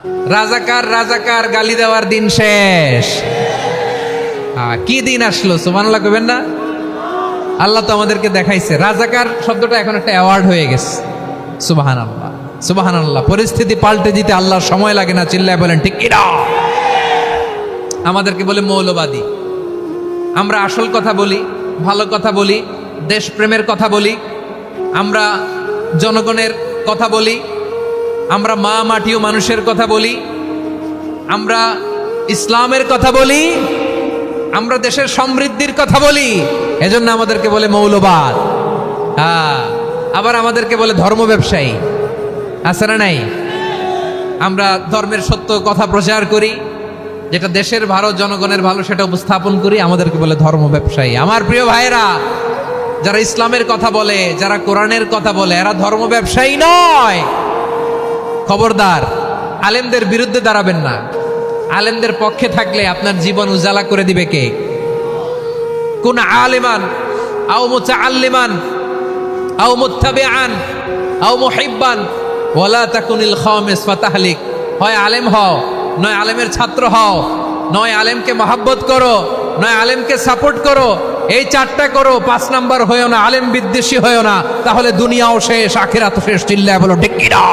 রাজাকার রাজাকার গালি দেওয়ার দিন শেষ। কি দিন আসলো, সুবহানাল্লাহ কইবেন না? আল্লাহ তো আমাদেরকে দেখাইছে। রাজাকার শব্দটা এখন একটা অ্যাওয়ার্ড হয়ে গেছে। সুবহানাল্লাহ সুবহানাল্লাহ। পরিস্থিতি পাল্টে দিতে আল্লাহর সময় লাগে না, চিল্লায় বলেন ঠিক কি না? আমাদেরকে বলে মৌলবাদী। আমরা আসল কথা বলি, ভালো কথা বলি, দেশপ্রেমের কথা বলি, আমরা জনগণের কথা বলি, আমরা মা মাটি ও মানুষের কথা বলি, আমরা ইসলামের কথা বলি, আমরা দেশের সমৃদ্ধির কথা বলি। এজন্য আমাদেরকে বলে মৌলবাদ। আবার আমাদেরকে বলে ধর্ম ব্যবসায়ী। আছে না নাই? আমরা ধর্মের সত্য কথা প্রচার করি, যেটা দেশের ভালো জনগণের ভালো সেটা উপস্থাপন করি, আমাদেরকে বলে ধর্ম ব্যবসায়ী। আমার প্রিয় ভাইয়েরা, যারা ইসলামের কথা বলে, যারা কোরআনের কথা বলে, এরা ধর্ম ব্যবসায়ী নয়। খবরদার, আলেমদের বিরুদ্ধে দাঁড়াবেন না। আলেমদের পক্ষে থাকলে আপনার জীবন উজালা করে দিবে কে? কোন আলেমান আও মুতাআল্লিমান আও মুত্তাবিআন আও মুহিব্বান ওয়ালা তাকুনিল খামিস ফাতাহলিক। হয় আলেম হও, নয় আলেমের ছাত্র হও, নয় আলেমকে মহাব্বত করো, নয় আলেমকে সাপোর্ট করো। এই চারটা করো, 5 নাম্বার হয়েও না, আলেম বিদ্বেষী হয়েও না, তাহলে দুনিয়াও শেষ, আখিরাতও শেষ। চিল্লায় বলো ঠিক কি না?